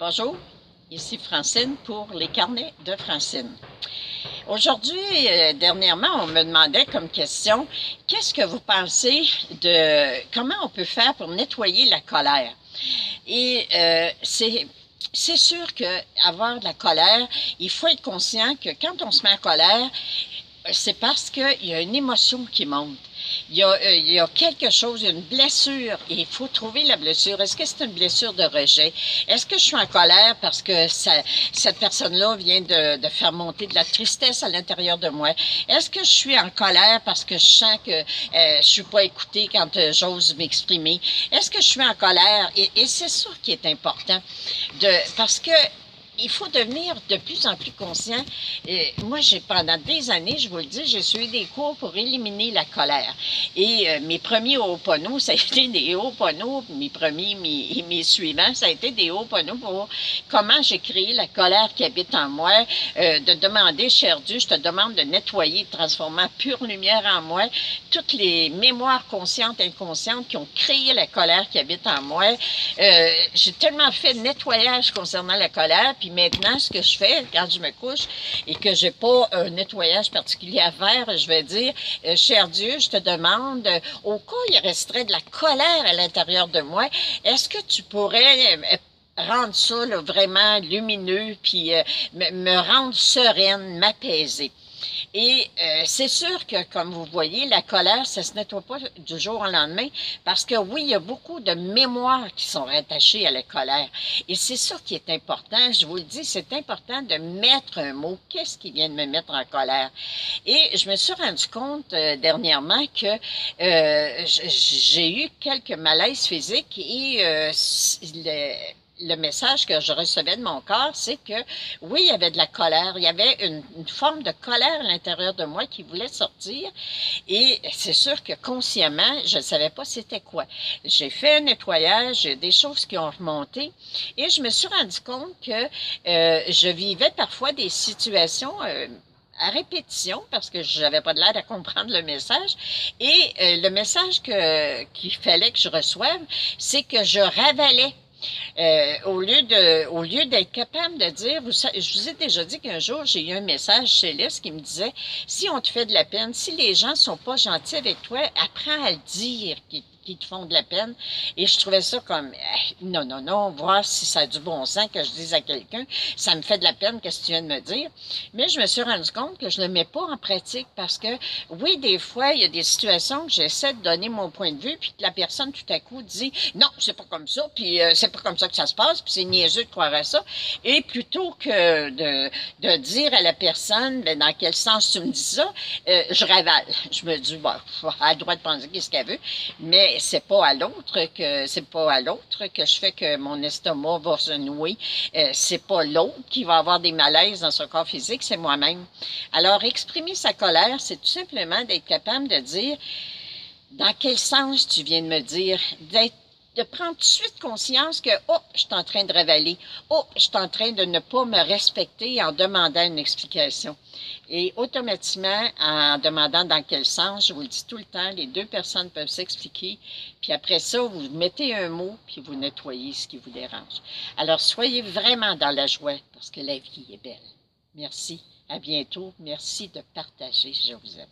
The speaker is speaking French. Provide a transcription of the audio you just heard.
Bonjour, ici Francine pour les carnets de Francine. Aujourd'hui, dernièrement, on me demandait comme question, qu'est-ce que vous pensez de comment on peut faire pour nettoyer la colère? Et c'est sûr qu'avoir de la colère, il faut être conscient que quand on se met en colère, c'est parce qu'il y a une émotion qui monte. Il y a quelque chose, il y a une blessure, et il faut trouver la blessure. Est-ce que c'est une blessure de rejet? Est-ce que je suis en colère parce que cette personne-là vient de faire monter de la tristesse à l'intérieur de moi? Est-ce que je suis en colère parce que je sens que je suis pas écoutée quand j'ose m'exprimer? Est-ce que je suis en colère? Et c'est ça qui est important, parce que il faut devenir de plus en plus conscient. Moi, pendant des années, je vous le dis, j'ai suivi des cours pour éliminer la colère. Et mes premiers Ho'opono, ça a été des Ho'opono, mes suivants, ça a été des Ho'opono pour comment j'ai créé la colère qui habite en moi, de demander, cher Dieu, je te demande de nettoyer, de transformer en pure lumière en moi toutes les mémoires conscientes, inconscientes qui ont créé la colère qui habite en moi. J'ai tellement fait de nettoyage concernant la colère, puis maintenant, ce que je fais quand je me couche et que j'ai pas un nettoyage particulier à faire, je vais dire, cher Dieu, je te demande, au cas où il resterait de la colère à l'intérieur de moi, est-ce que tu pourrais rendre ça là, vraiment lumineux, puis me rendre sereine, m'apaiser? Et c'est sûr que, comme vous voyez, la colère, ça ne se nettoie pas du jour au lendemain, parce que oui, il y a beaucoup de mémoires qui sont rattachées à la colère. Et c'est ça qui est important, je vous le dis, c'est important de mettre un mot. Qu'est-ce qui vient de me mettre en colère? Et je me suis rendu compte dernièrement que j'ai eu quelques malaises physiques et le message que je recevais de mon corps, c'est que oui, il y avait de la colère, il y avait une forme de colère à l'intérieur de moi qui voulait sortir, et c'est sûr que consciemment, je ne savais pas c'était quoi. J'ai fait un nettoyage, des choses qui ont remonté, et je me suis rendu compte que je vivais parfois des situations à répétition, parce que je n'avais pas de l'air à comprendre le message. Et le message qu'il fallait que je reçoive, c'est que je ravalais. Au lieu d'être capable de dire, je vous ai déjà dit qu'un jour, j'ai eu un message céleste qui me disait, si on te fait de la peine, si les gens sont pas gentils avec toi, apprends à le dire qui te font de la peine. Et je trouvais ça comme, non, non, non, voir si ça a du bon sens que je dise à quelqu'un, ça me fait de la peine, qu'est-ce que tu viens de me dire. Mais je me suis rendu compte que je ne le mets pas en pratique parce que, oui, des fois, il y a des situations que j'essaie de donner mon point de vue, puis que la personne, tout à coup, dit, non, c'est pas comme ça, puis c'est pas comme ça que ça se passe, puis c'est niaiseux de croire à ça. Et plutôt que de dire à la personne, ben, dans quel sens tu me dis ça, je ravale. Je me dis, bon, elle a le droit de penser qu'est-ce qu'elle veut, mais c'est pas à l'autre que je fais que mon estomac va se nouer. C'est pas l'autre qui va avoir des malaises dans son corps physique, c'est moi-même. Alors, exprimer sa colère, c'est tout simplement d'être capable de dire dans quel sens tu viens de me dire, de prendre tout de suite conscience que, oh, je suis en train de ravaler, oh, je suis en train de ne pas me respecter en demandant une explication. Et automatiquement, en demandant dans quel sens, je vous le dis tout le temps, les deux personnes peuvent s'expliquer, puis après ça, vous mettez un mot, puis vous nettoyez ce qui vous dérange. Alors, soyez vraiment dans la joie, parce que la vie est belle. Merci, à bientôt, merci de partager, je vous aime.